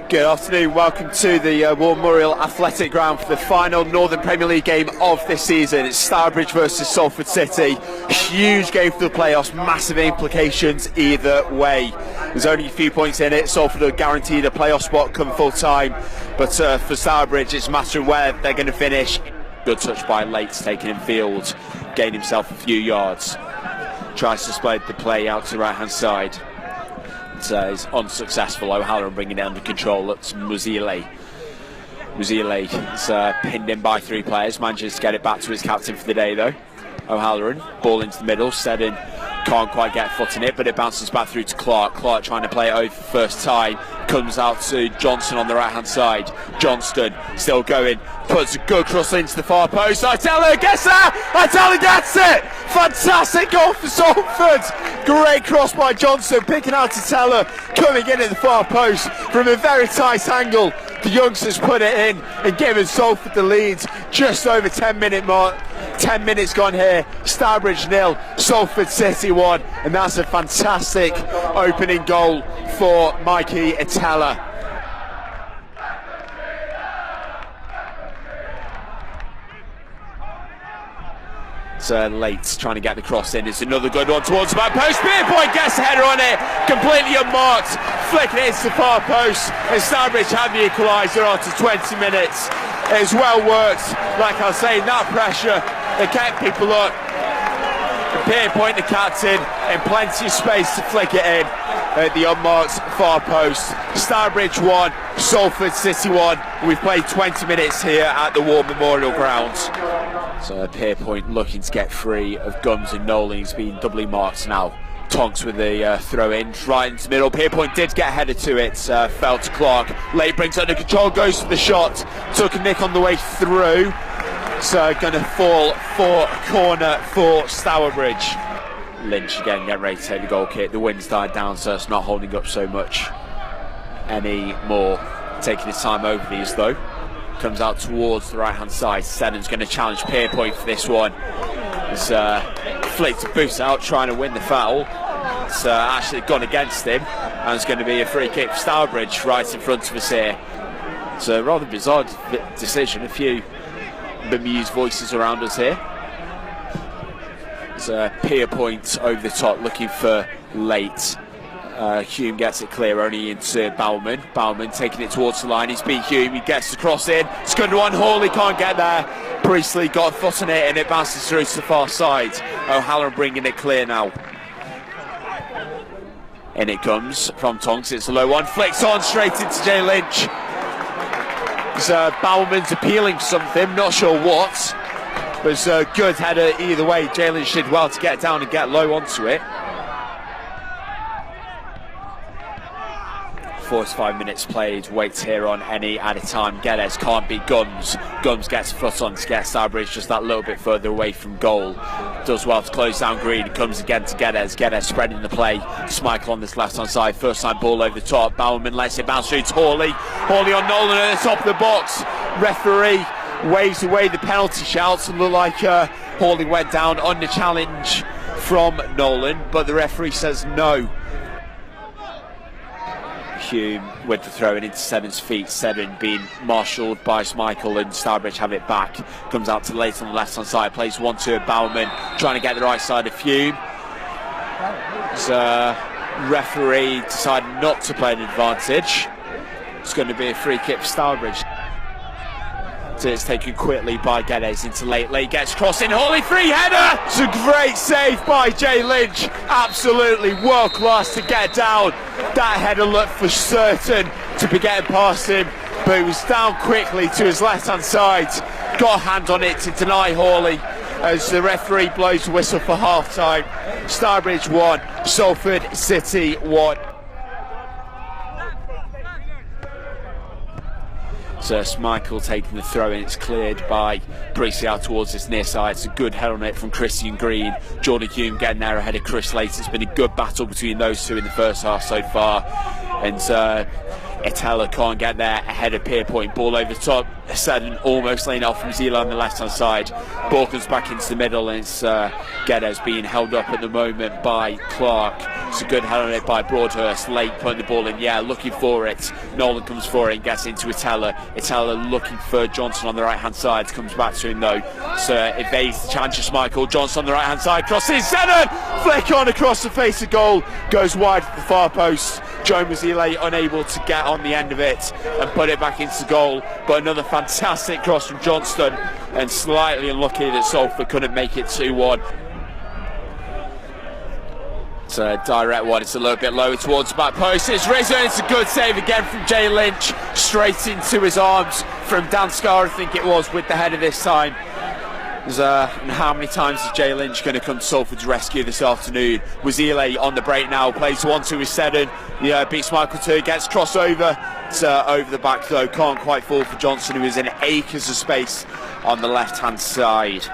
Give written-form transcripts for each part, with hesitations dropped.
Good afternoon, welcome to the Memorial Athletic Ground for the final Northern Premier League game of this season. It's Stourbridge versus Salford City. Huge game for the playoffs, massive implications either way. There's only a few points in it. Salford are guaranteed a playoff spot come full time, but for Stourbridge it's a matter of where they're going to finish. Good touch by Lates, taking in field, gained himself a few yards. Tries to spread the play out to the right hand side. Is unsuccessful. O'Halloran bringing it under control. That's Muzile is pinned in by three players. Manages to get it back to his captain for the day though. O'Halloran, ball into the middle. Seddon can't quite get a foot in it, but it bounces back through to Clark. Clark trying to play it over for the first time. Comes out to Johnston on the right hand side. Johnston still going. Puts a good cross into the far post. Itela gets there! Itela gets it! Fantastic goal for Salford! Great cross by Johnston, picking out Itela, coming in at the far post from a very tight angle. The youngsters put it in and giving Salford the lead. Just over 10 minutes gone here. Stourbridge 0, Salford City 1, and that's a fantastic opening goal for Michael Itela. Lates trying to get the cross in. It's another good one towards the back post. Pierpoint gets a header on it, completely unmarked, flicking it into the far post, and Stourbridge had the equaliser after 20 minutes. It's well worked, like I was saying, that pressure, they kept people up. Pierpoint, the captain, and plenty of space to flick it in at the unmarked far post. Stourbridge 1, Salford City 1. We've played 20 minutes here at the War Memorial Grounds. So Pierpoint looking to get free of Gums and Nolan. He's been doubly marked now. Tonks with the throw in, right into the middle. Pierpoint did get headed to it, fell to Clark. Late brings it under control, goes for the shot. Took a nick on the way through. So going to fall for corner for Stourbridge. Lynch again getting ready to take the goal kick. The wind's died down, so it's not holding up so much anymore. Taking his time over these though. Comes out towards the right hand side. Seddon's going to challenge Pierpoint for this one. It's flicked a boost out trying to win the foul. It's actually gone against him, and it's going to be a free kick for Stourbridge right in front of us here. It's a rather bizarre decision. A few bemused voices around us here. It's Pierpoint over the top looking for Late. Hume gets it clear only into Bauman. Bauman taking it towards the line. He's beat Hume. He gets the cross in. It's good one. Hawley can't get there. Priestley got a foot on it and it bounces through to the far side. O'Halloran bringing it clear now. In it comes from Tonks. It's a low one. Flicks on straight into Jay Lynch. Bauman's appealing for something. Not sure what. But it's a good header either way. Jay Lynch did well to get down and get low onto it. 45 minutes played, waits here on any added time. Geddes can't beat Gums. Gums gets a foot on to get Stourbridge just that little bit further away from goal. Does well to close down Green. Comes again to Geddes. Geddes spreading the play. Michael on this left hand side. First time ball over the top. Bauman lets it bounce through to Hawley. Hawley on Nolan at the top of the box. Referee waves away the penalty shouts and look like Hawley went down under challenge from Nolan, but the referee says no. Hume with the throw in into Seddon's feet. Seddon being marshalled by Michael, and Stourbridge have it back. Comes out to Late on the left hand side, plays 1-2 at Bauman, trying to get the right side of Hume. Referee decided not to play an advantage. It's going to be a free kick for Stourbridge. So it's taken quickly by Geddes into Late. Late gets crossed in. Hawley free header! It's a great save by Jay Lynch. Absolutely world class to get down. That header looked for certain to be getting past him, but he was down quickly to his left hand side. Got a hand on it to deny Hawley as the referee blows the whistle for half time. Stourbridge 1, Salford City 1. So Michael taking the throw in, it's cleared by Priestley out towards this near side. It's a good head on it from Christian Green. Jordan Hume getting there ahead of Chris Late. It's been a good battle between those two in the first half so far. And Itela can't get there ahead of Pierpoint. Ball over the top. Seddon almost laying off from Zila on the left hand side. Ball comes back into the middle, and it's Geddes being held up at the moment by Clark. It's a good head on it by Broadhurst. Late putting the ball in the air, looking for it. Nolan comes for it and gets into Itela. Itela looking for Johnson on the right hand side. Comes back to him though. So evades the challenge of Michael. Johnson on the right hand side. Crosses. Zenon! Flick on across the face of goal. Goes wide at the far post. Joe Mazzile unable to get on the end of it and put it back into goal. But another fantastic cross from Johnston. And slightly unlucky that Salford couldn't make it 2-1. It's a direct one, it's a little bit lower towards the back post. It's risen, it's a good save again from Jay Lynch. Straight into his arms from Dan Scarr, I think it was, with the header this time. And how many times is Jay Lynch going to come to Salford's rescue this afternoon? Wazile on the break now, plays 1-2 with Seddon. Beats Michael 2, gets crossover. It's over the back though, can't quite fall for Johnson, who is in acres of space on the left hand side.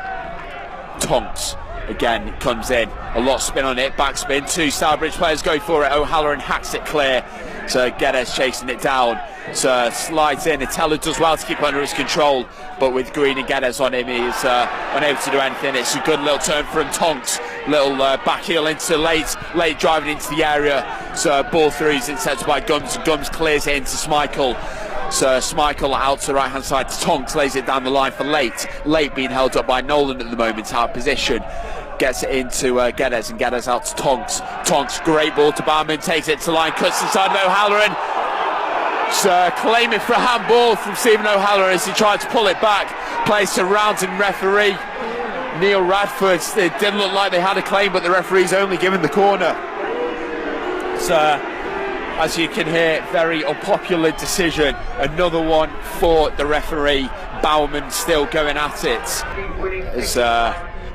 Tonks again comes in, a lot of spin on it, backspin. Two Stourbridge players go for it. O'Halloran hacks it clear. So Geddes chasing it down. So slides in. Itela does well to keep under his control, but with Green and Geddes on him, he's unable to do anything. It's a good little turn from Tonks. Little back heel into Late driving into the area. So ball through, he's intercepted by Gums. Gums clears it into Schmeichel. So Schmeichel out to the right hand side to Tonks, lays it down the line for Late. Late being held up by Nolan at the moment, out of position. Gets it into Geddes, and Geddes out to Tonks. Tonks, great ball to Barman, takes it to line, cuts inside of O'Halloran. So claiming for a handball from Stephen O'Halloran as he tried to pull it back. Plays to Rounds and referee Neil Radford. It didn't look like they had a claim, but the referee's only given the corner. So as you can hear, very unpopular decision. Another one for the referee. Bauman still going at it as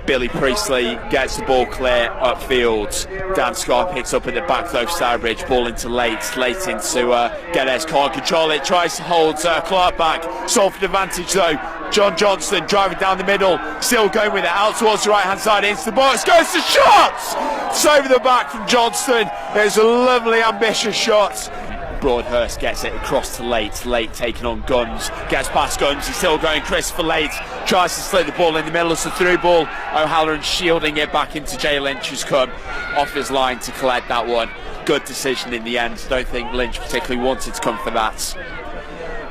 Billy Priestley gets the ball clear upfield. Dan Scott picks up at the back though. Stourbridge, ball into Late into Geddes, can't control it, tries to hold Clark back. Salford advantage though. John Johnston driving down the middle, still going with it out towards the right hand side into the box, goes to shots! It's over the back from Johnston. It's a lovely ambitious shot. Broadhurst gets it across to Late. Late taking on Guns, gets past Guns, he's still going Chris for Late, tries to slip the ball in the middle, it's a through ball. O'Halloran shielding it back into Jay Lynch, who's come off his line to collect that one. Good decision in the end. Don't think Lynch particularly wanted to come for that,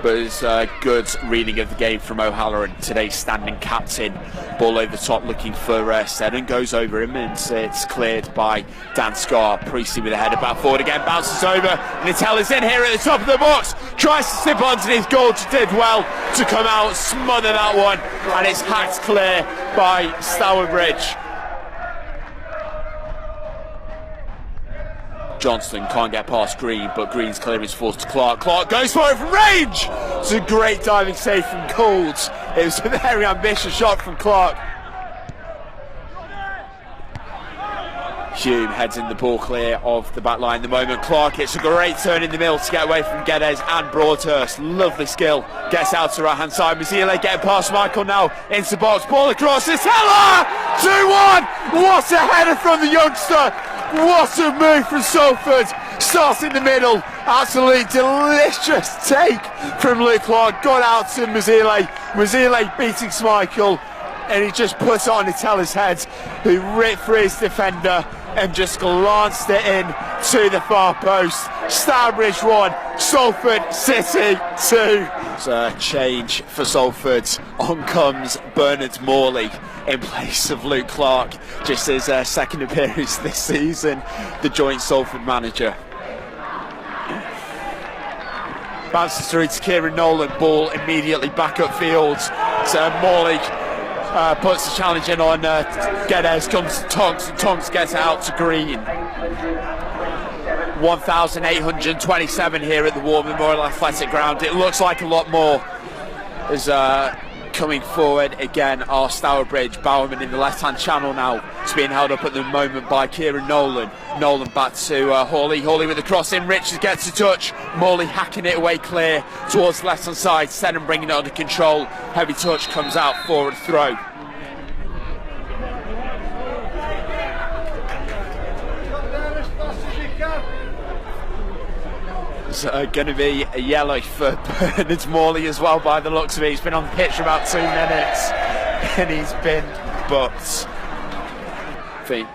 but it's a good reading of the game from O'Halloran, today's standing captain. Ball over the top looking for Seddon, goes over him and it's cleared by Dan Scarr. Priestley with a header back forward again, bounces over, and Itela's in here at the top of the box, tries to slip underneath goal, did well to come out, smother that one, and it's hacked clear by Stourbridge. Johnston can't get past Green, but Green's clearance falls to Clark. Clark goes for it from range! It's a great diving save from Golds. It was a very ambitious shot from Clark. Hume heads in the ball clear of the back line. The moment Clark hits a great turn in the middle to get away from Geddes and Broadhurst. Lovely skill. Gets out to the right hand side. Mazzile getting past Michael now into the box. Ball across. Itela! 2-1! What a header from the youngster! What a move from Salford. Starts in the middle. Absolutely delicious take from Luke Clark. Got out to Mazzile. Mazzile beating Schmeichel. And he just puts it on Itela's head, who ripped for his defender and just glanced it in to the far post. Stourbridge 1, Salford City 2. It's a change for Salford. On comes Bernard Morley in place of Luke Clark. Just his second appearance this season, the joint Salford manager. Bounces through to Kieran Nolan, ball immediately back upfield. So Morley puts the challenge in on Geddes, comes to Tonks, and Tonks gets it out to Green. 1,827 here at the War Memorial Athletic Ground. It looks like a lot more. Is coming forward again are Stourbridge. Bowerman in the left hand channel now. It's being held up at the moment by Kieran Nolan. Nolan back to Hawley. Hawley with the cross in. Richards gets a touch. Morley hacking it away clear towards the left hand side. Seddon bringing it under control. Heavy touch comes out, forward throw. It's going to be a yellow for Bernard Morley as well by the looks of it. He's been on the pitch for about 2 minutes and he's been booked. Murphy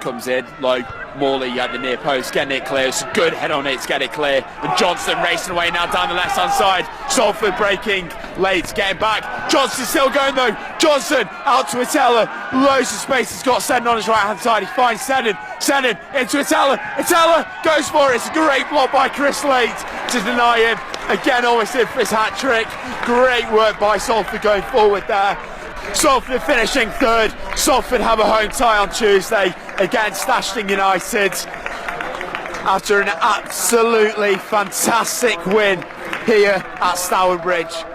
comes in low. Morley at the near post, getting it clear. It's a good head on it to get it clear. And Johnson racing away now down the left hand side. Salford breaking late, getting back. Johnson still going though. Johnson out to Itela. Loads of space. He's got Seddon on his right hand side. He finds Seddon. Seddon into Itela. Itela goes for it. It's a great block by Chris Late to deny him. Again, almost in for his hat trick. Great work by Salford going forward there. Salford finishing third. Salford have a home tie on Tuesday against Ashton United after an absolutely fantastic win here at Stourbridge.